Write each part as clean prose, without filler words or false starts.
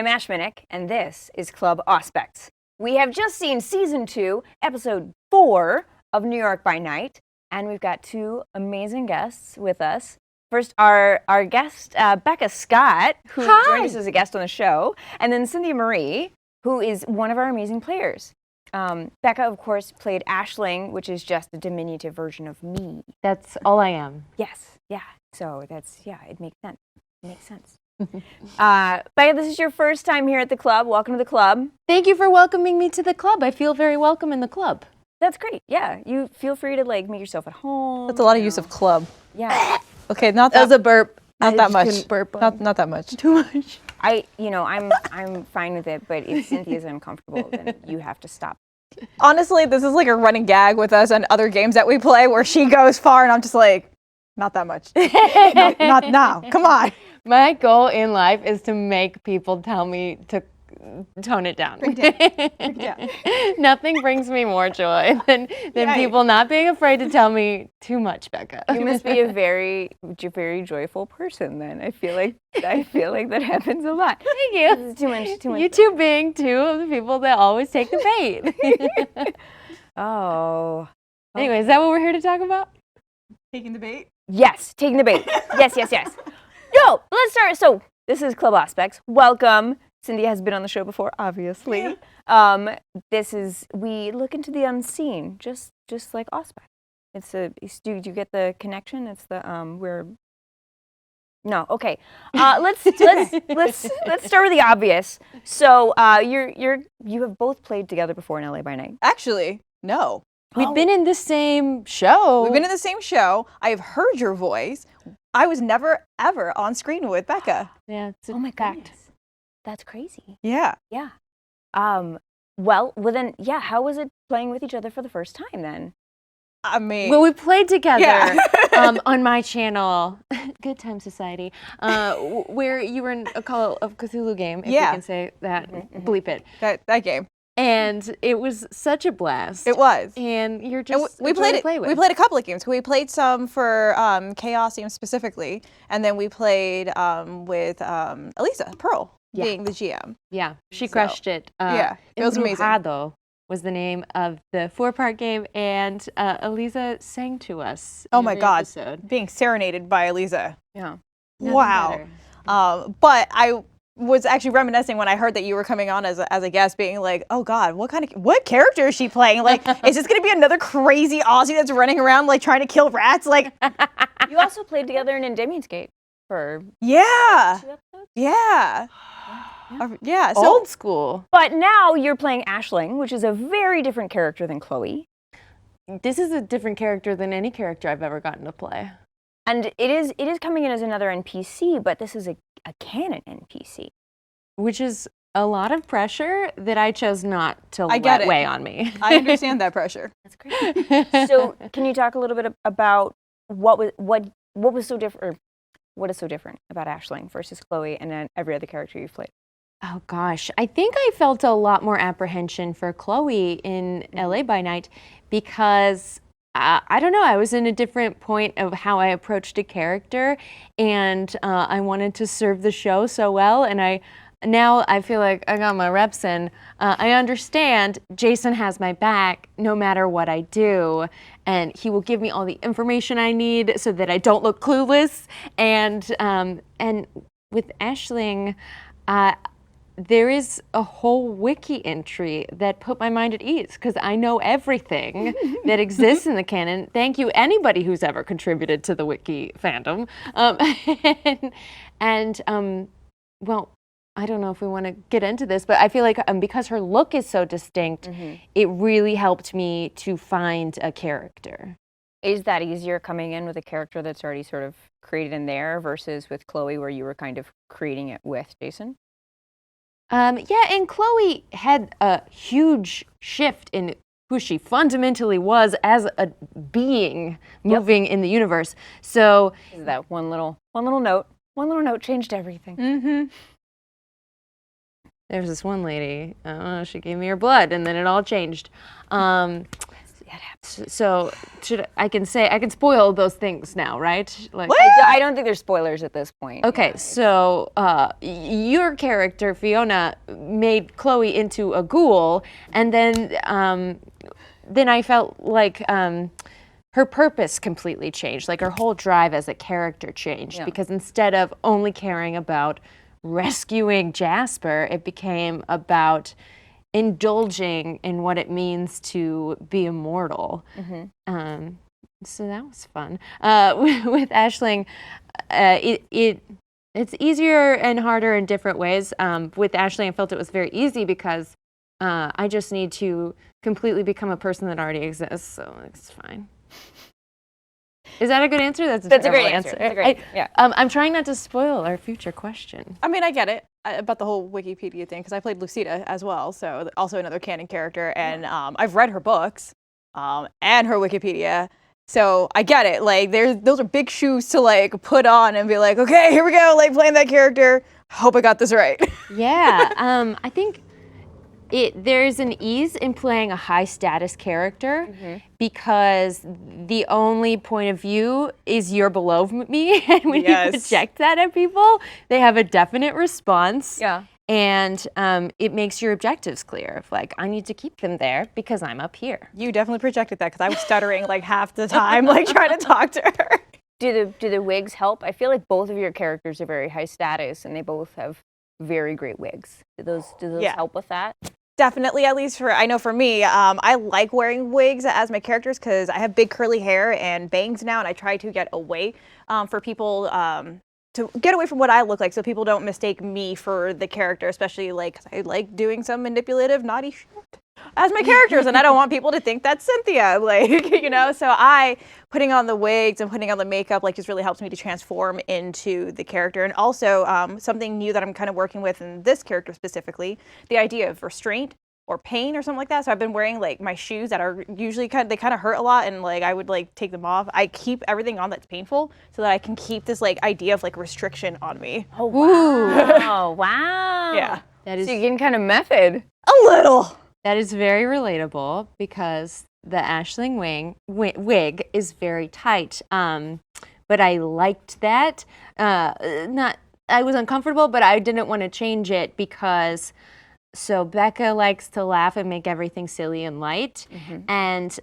I'm Ash Minnick, and this is Club Auspex. We have just seen Season 2, Episode 4 of New York by Night, and we've got two amazing guests with us. First, our guest, Becca Scott, who joined us as a guest on the show, and then Cynthia Marie, who is one of our amazing players. Becca, of course, played Ashling, which is just a diminutive version of me. That's all I am. Yes, yeah. So it makes sense. It makes sense. Becca, this is your first time here at the club. Welcome to the club. Thank you for welcoming me to the club. I feel very welcome in the club. That's great. Yeah, you feel free to make yourself at home. That's a lot of use of club. Yeah. Okay, not that. That was a burp. Not that much. Burp Not that much. Too much. I'm fine with it, but if Cynthia's uncomfortable, then you have to stop. Honestly, this is like a running gag with us and other games that we play where she goes far and I'm just like, not that much. No, not now. Come on. My goal in life is to make people tell me to tone it down. Yeah. Nothing brings me more joy than people not being afraid to tell me too much, Becca. You must be a very joyful person then. I feel like that happens a lot. Thank you. This is too much. You two being two of the people that always take the bait. Oh. Anyway, is that what we're here to talk about? Taking the bait? Yes, taking the bait. Yes. No, let's start. So this is Club Auspex. Welcome. Cynthia has been on the show before, obviously. Yeah. We look into the unseen, just like Auspex. Do you get the connection? It's the No, okay. Let's start with the obvious. So you have both played together before in LA by Night. Actually, no. We've been in the same show. We've been in the same show. I have heard your voice. I was never, ever on screen with Becca. Yeah, it's a Oh my fact. goodness. That's crazy. Yeah. Yeah. Well then, yeah, how was it playing with each other for the first time then? I mean. Well, we played together Yeah. on my channel, Good Time Society, where you were in a Call of Cthulhu game, if you can say that, bleep it. That game. And it was such a blast. It was. And you're just we played to play with. We played a couple of games. We played some for Chaosium specifically, and then we played with Elisa Pearl being the GM. Yeah, she crushed it. Yeah, it was amazing. Embrujado was the name of the 4-part game, and Elisa sang to us. Oh my God, episode. being serenaded by Elisa. Yeah. Wow. But I was actually reminiscing when I heard that you were coming on as a guest, being like, oh God, what character is she playing? Like, is this gonna be another crazy Aussie that's running around like trying to kill rats? Like, You also played together in Endemian's Gate for yeah, 2 episodes? yeah, yeah. So Old school. But now you're playing Ashling, which is a very different character than Chloe. This is a different character than any character I've ever gotten to play. And it is coming in as another NPC, but this is a canon NPC. Which is a lot of pressure that I chose not to I get let it. weigh on me. I understand that pressure. That's great. So can you talk a little bit about what was so different, or what is so different about Ashling versus Chloe and then every other character you've played? Oh gosh, I think I felt a lot more apprehension for Chloe in LA by Night because I don't know, I was in a different point of how I approached a character, and I wanted to serve the show so well, and now I feel like I got my reps in. I understand Jason has my back no matter what I do, and he will give me all the information I need so that I don't look clueless. And with Ashling, there is a whole wiki entry that put my mind at ease because I know everything that exists in the canon. Thank you, anybody who's ever contributed to the wiki fandom. Well, I don't know if we want to get into this, but I feel like because her look is so distinct, it really helped me to find a character. Is that easier coming in with a character that's already sort of created in there versus with Chloe where you were kind of creating it with Jason? Yeah, and Chloe had a huge shift in who she fundamentally was as a being moving in the universe. So that one little note changed everything. Mm-hmm. There's this one lady, she gave me her blood, and then it all changed. So I can spoil those things now, right? Like, I don't think there's spoilers at this point. Okay, so your character Fiona made Chloe into a ghoul, and then I felt like her purpose completely changed. Like her whole drive as a character changed because instead of only caring about rescuing Jasper, it became about indulging in what it means to be immortal. So that was fun. With Ashling, it's easier and harder in different ways. With Ashling, I felt it was very easy because I just need to completely become a person that already exists, so it's fine. Is that a good answer? That's a great answer. That's a great, yeah. I'm trying not to spoil our future question. I mean, I get it about the whole Wikipedia thing because I played Lucida as well, so also another canon character, and I've read her books and her Wikipedia, so I get it. Like, those are big shoes to like put on and be like, okay, here we go, like playing that character. Hope I got this right. Yeah, I think there's an ease in playing a high status character because the only point of view is you're below me, and when you project that at people, they have a definite response. Yeah. And it makes your objectives clear. Of like, I need to keep them there because I'm up here. You definitely projected that because I was stuttering like half the time, like trying to talk to her. Do the wigs help? I feel like both of your characters are very high status, and they both have very great wigs. Do those help with that? Definitely, at least I know for me, I like wearing wigs as my characters because I have big curly hair and bangs now, and I try to get away for people to get away from what I look like, so people don't mistake me for the character, especially like 'cause I like doing some manipulative, naughty shit as my characters, and I don't want people to think that's Cynthia, like, you know. So putting on the wigs and putting on the makeup like just really helps me to transform into the character. And also something new that I'm kind of working with in this character specifically, the idea of restraint or pain or something like that. So I've been wearing like my shoes that are usually kind of hurt a lot, and like I would like take them off. I keep everything on that's painful so that I can keep this like idea of like restriction on me. Oh wow! Wow! Yeah, That is so you're getting kind of method. a little. That is very relatable because the Ashling wig is very tight. But I liked that. I was uncomfortable, but I didn't want to change it because Becca likes to laugh and make everything silly and light. And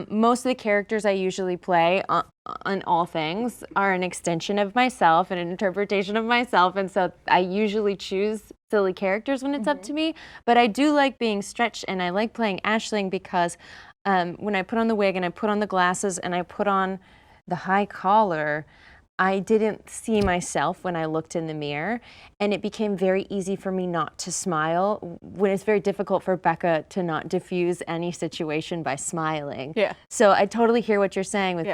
most of the characters I usually play on all things are an extension of myself and an interpretation of myself. And so I usually choose silly characters when it's up to me. But I do like being stretched, and I like playing Ashling because when I put on the wig and I put on the glasses and I put on the high collar, I didn't see myself when I looked in the mirror, and it became very easy for me not to smile when it's very difficult for Becca to not diffuse any situation by smiling. Yeah. So I totally hear what you're saying with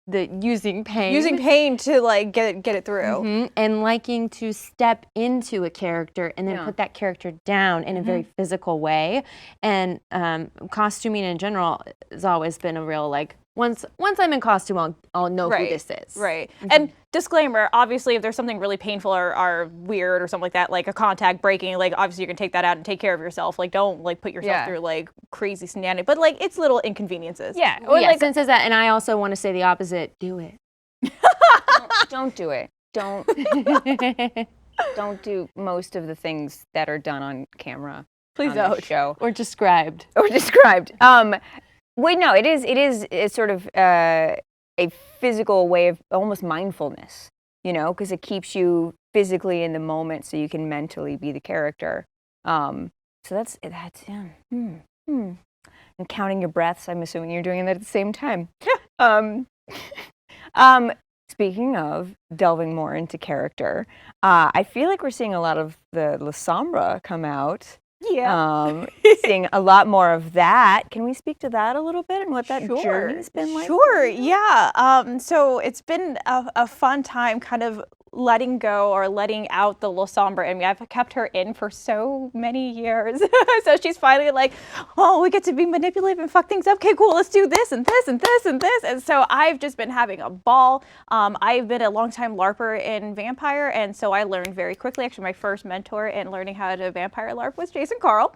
the using pain. Using pain to like get it through. And liking to step into a character and then put that character down in a very physical way. And costuming in general has always been a real like, once I'm in costume, I'll know who this is. Right. And disclaimer, obviously, if there's something really painful or weird or something like that, like a contact breaking, like obviously you can take that out and take care of yourself. Like don't like put yourself through like crazy shenanigans, but like it's little inconveniences. Yeah. Or like says that, and I also want to say the opposite. Do it. Don't do it. Don't do most of the things that are done on camera. Please don't. Show Or described. Wait, no, it's sort of a physical way of almost mindfulness, you know, because it keeps you physically in the moment so you can mentally be the character. So that's yeah. And counting your breaths, I'm assuming you're doing that at the same time. Speaking of delving more into character, I feel like we're seeing a lot of the La Sombra come out. Yeah. Seeing a lot more of that. Can we speak to that a little bit and what that journey's been like? Sure, yeah. So it's been a fun time kind of letting go or letting out the La Sombra. I mean, I've kept her in for so many years. So she's finally like, oh, we get to be manipulative and fuck things up. Okay, cool, let's do this and this and this and this. And so I've just been having a ball. I've been a longtime LARPer in Vampire, and so I learned very quickly. Actually, my first mentor in learning how to Vampire LARP was Jason Carl.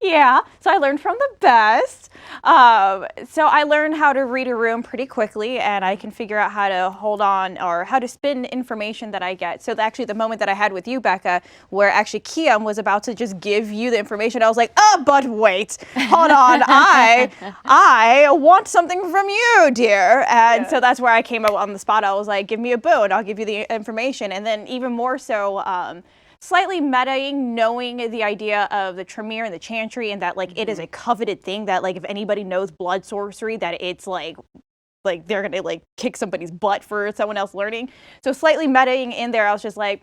Yeah, so I learned from the best. So I learned how to read a room pretty quickly, and I can figure out how to hold on or how to spin information that I get. So actually the moment that I had with you, Becca, where actually Kiam was about to just give you the information, I was like, oh, but wait, hold on. I want something from you, dear. And so that's where I came up on the spot. I was like, give me a boon, I'll give you the information. And then even more so, slightly metaing, knowing the idea of the Tremere and the Chantry, and that like it is a coveted thing, that like if anybody knows blood sorcery, that it's like they're gonna like kick somebody's butt for someone else learning. So slightly metaing in there, I was just like,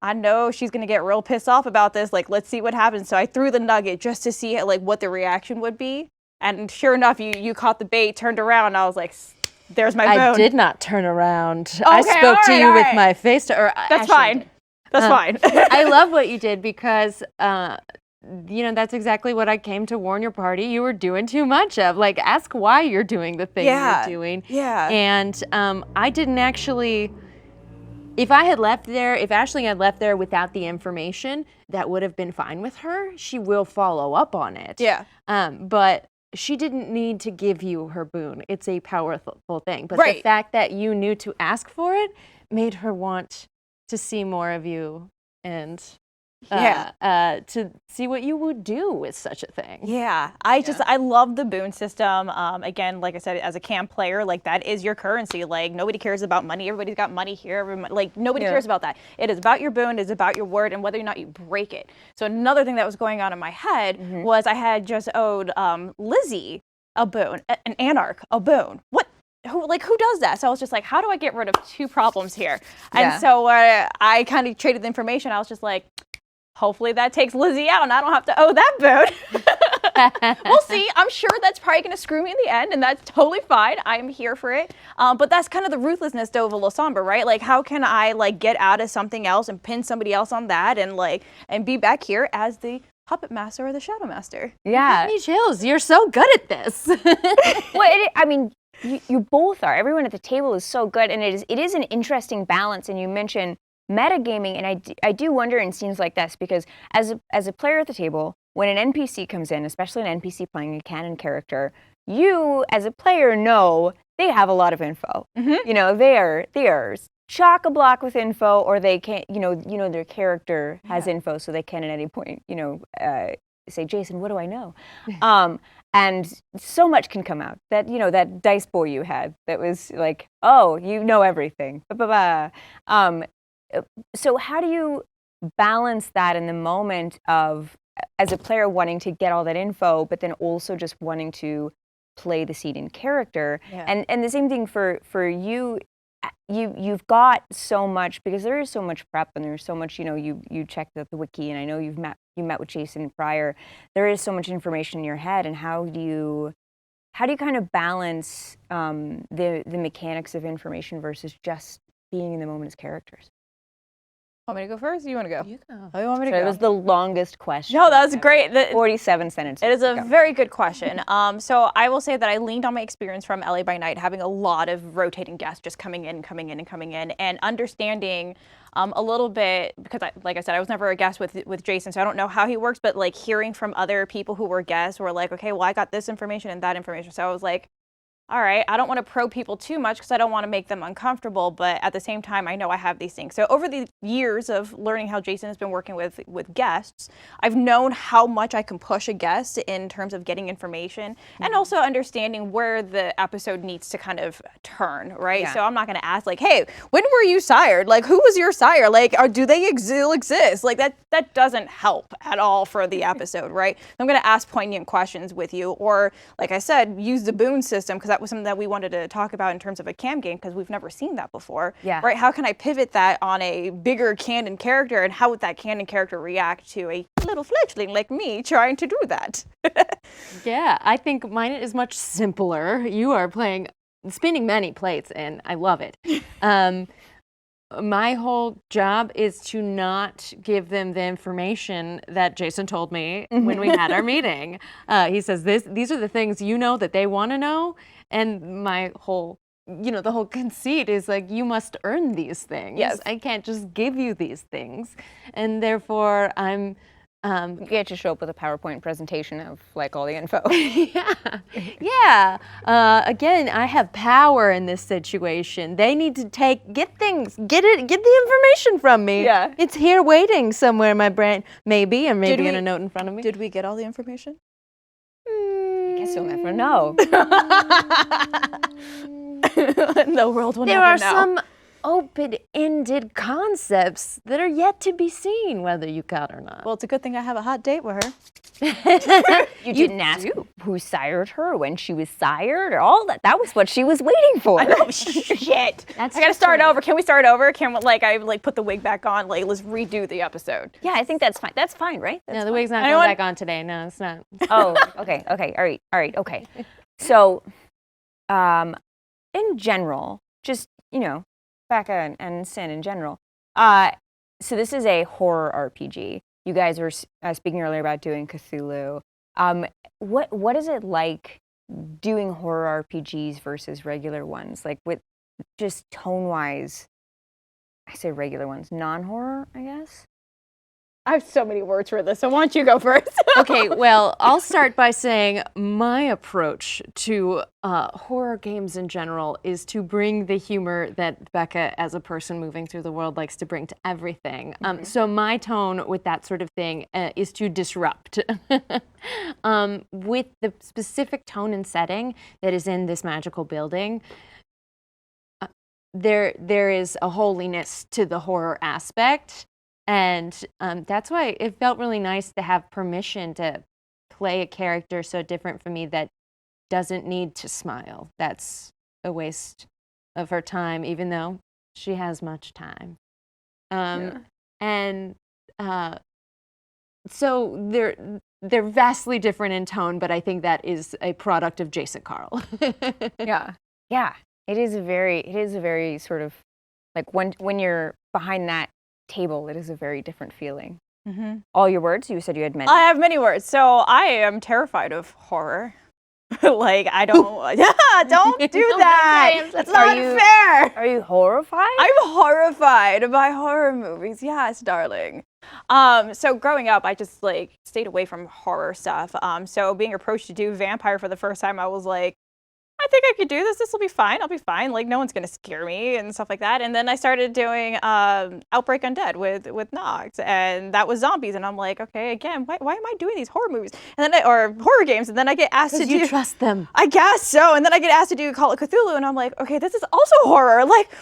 I know she's gonna get real pissed off about this. Like, let's see what happens. So I threw the nugget just to see like what the reaction would be. And sure enough, you caught the bait, turned around, and I was like, there's my boon. I did not turn around. I spoke to you with my face to, or that's fine. That's fine. I love what you did because, that's exactly what I came to warn your party. You were doing too much of. Like, ask why you're doing the thing you're doing. Yeah. And I didn't actually, if Ashling had left there without the information, that would have been fine with her. She will follow up on it. Yeah. But she didn't need to give you her boon. It's a powerful thing. But right. The fact that you knew to ask for it made her want to see more of you and to see what you would do with such a thing. Yeah, I love the boon system. Again, like I said, as a camp player, like that is your currency. Like nobody cares about money. Everybody's got money here. Like nobody cares about that. It is about your boon. It's about your word and whether or not you break it. So another thing that was going on in my head was I had just owed Lizzie a boon, an anarch a boon. Who does that? So I was just like, how do I get rid of two problems here? And so I kind of traded the information. I was just like, hopefully that takes Lizzie out and I don't have to owe that boon. We'll see. I'm sure that's probably going to screw me in the end, and that's totally fine. I'm here for it. But that's kind of the ruthlessness of a Losamber, right? Like, how can I like get out of something else and pin somebody else on that and be back here as the puppet master or the shadow master? Yeah. Give me chills. You're so good at this. Well, you both are. Everyone at the table is so good, and it is an interesting balance. And you mentioned metagaming, and I do wonder in scenes like this, because as a player at the table, when an NPC comes in, especially an NPC playing a canon character, you as a player know they have a lot of info. They are chock-a-block with info, or they can't. Their character has info, so they can at any point say, Jason, what do I know? And so much can come out. That dice boy you had that was like, oh, you know everything. So how do you balance that in the moment of, as a player, wanting to get all that info, but then also just wanting to play the seed in character? Yeah. And the same thing for you. You've got so much, because there is so much prep and there's so much, you checked out the wiki, and I know you met with Jason prior. There is so much information in your head, and how do you kind of balance the mechanics of information versus just being in the moment as characters? Want me to go first? Or you want to go? You go. Oh, you want me to go? It was the longest question. No, that was great. 47 sentences. It is a very good question. So I will say that I leaned on my experience from LA by Night, having a lot of rotating guests just coming in, and understanding a little bit, because like I said, I was never a guest with Jason, so I don't know how he works, but like hearing from other people who were guests were like, okay, well, I got this information and that information. So I was like, all right, I don't want to probe people too much because I don't want to make them uncomfortable, but at the same time, I know I have these things. So over the years of learning how Jason has been working with guests, I've known how much I can push a guest in terms of getting information and also understanding where the episode needs to kind of turn, right? Yeah. So I'm not going to ask like, hey, when were you sired? Like, who was your sire? Like, do they still exist? Like, that doesn't help at all for the episode, right? I'm going to ask poignant questions with you, or like I said, use the boon system, because that was something that we wanted to talk about in terms of a cam game, because we've never seen that before. Yeah. Right? How can I pivot that on a bigger canon character, and how would that canon character react to a little fledgling like me trying to do that? Yeah, I think mine is much simpler. You are spinning many plates, and I love it. My whole job is to not give them the information that Jason told me when we had our meeting. He says, these are the things that they want to know. And my whole, the whole conceit is like, you must earn these things. Yes. I can't just give you these things. And therefore, I'm You get to show up with a PowerPoint presentation of like all the info. Yeah. Again, I have power in this situation. They need to get the information from me. Yeah. It's here waiting somewhere in my brain, maybe, and maybe Did in we- a note in front of me. Did we get all the information? I guess you'll never know. The world will There never are know. some open-ended concepts that are yet to be seen, whether you got or not. Well, it's a good thing I have a hot date with her. You didn't ask who sired her, when she was sired, or all that. That was what she was waiting for. Oh shit! That's I gotta just start right. over. Can we start over? Can I put the wig back on? Like, let's redo the episode. Yeah, I think that's fine. That's fine, right? That's No, the wig's not Anyone? going back on today. No, it's not. Oh, okay, all right, okay. So, in general, just, Becca and Sin in general. So this is a horror RPG. You guys were speaking earlier about doing Cthulhu. What is it like doing horror RPGs versus regular ones? Like with just tone-wise, I say regular ones, non-horror, I guess? I have so many words for this, so why don't you go first? Okay, well, I'll start by saying my approach to horror games in general is to bring the humor that Becca, as a person moving through the world, likes to bring to everything. So my tone with that sort of thing is to disrupt. With the specific tone and setting that is in this magical building, there is a holiness to the horror aspect. And that's why it felt really nice to have permission to play a character so different from me that doesn't need to smile. That's a waste of her time, even though she has much time. And so they're vastly different in tone, but I think that is a product of Jason Carl. Yeah. It is a very sort of, like when you're behind that table, it is a very different feeling. All your words, you said you had many. I have many words. So I am terrified of horror. Like, I don't, don't do that. That's not fair. Are you horrified? I'm horrified by horror movies. Yes, darling. So growing up, I just stayed away from horror stuff. So being approached to do vampire for the first time, I was like, I think I could do this. This will be fine. I'll be fine. Like, no one's gonna scare me and stuff like that. And then I started doing Outbreak Undead with Nox, and that was zombies. And I'm like, okay, again, why am I doing these horror movies? And then or horror games? And then I get asked to do. You trust them. I guess so. And then I get asked to do Call of Cthulhu, and I'm like, okay, this is also horror. Like,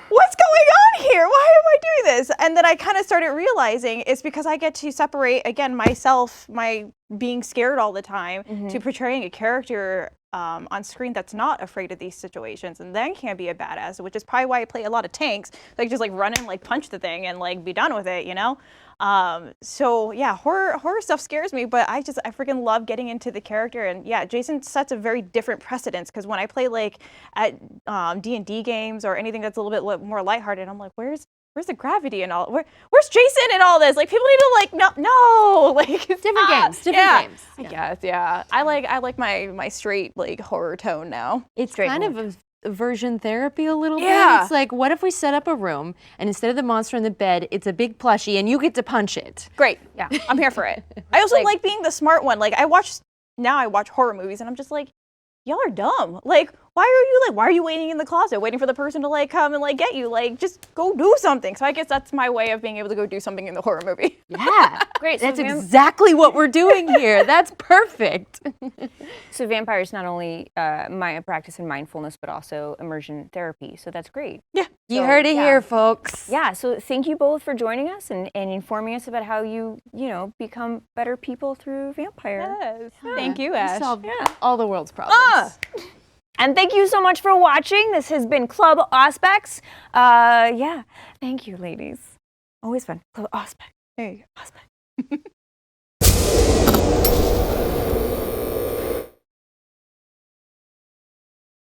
what's going on here? Why am I doing this? And then I kind of started realizing it's because I get to separate, again, myself, my being scared all the time, to portraying a character on screen that's not afraid of these situations, and then can be a badass, which is probably why I play a lot of tanks. Like, just run in, punch the thing, and be done with it, So yeah, horror stuff scares me, but I freaking love getting into the character. And yeah, Jason sets a very different precedence, because when I play at D&D games or anything that's a little bit more lighthearted, I'm like, where's the gravity and all? Where's Jason in all this? Like, people need to no, Different games. games. I guess, yeah. I like my straight horror tone now. It's kind of a aversion therapy a little Yeah. bit. It's like, what if we set up a room and instead of the monster in the bed, it's a big plushie and you get to punch it? Great. Yeah, I'm here for it. I also like being the smart one. I watch horror movies and I'm just like, y'all are dumb. Why are you waiting in the closet, waiting for the person to come and get you? Just go do something. So I guess that's my way of being able to go do something in the horror movie. Yeah. Great. That's exactly what we're doing here. That's perfect. So vampire is not only my practice in mindfulness, but also immersion therapy. So that's great. Yeah. You heard it here, folks. Yeah. So thank you both for joining us and informing us about how you become better people through vampire. Yes. Thank you, Ash. Solve all the world's problems. And thank you so much for watching. This has been Club Auspex. Thank you, ladies. Always fun. Club Auspex. Hey. Auspex.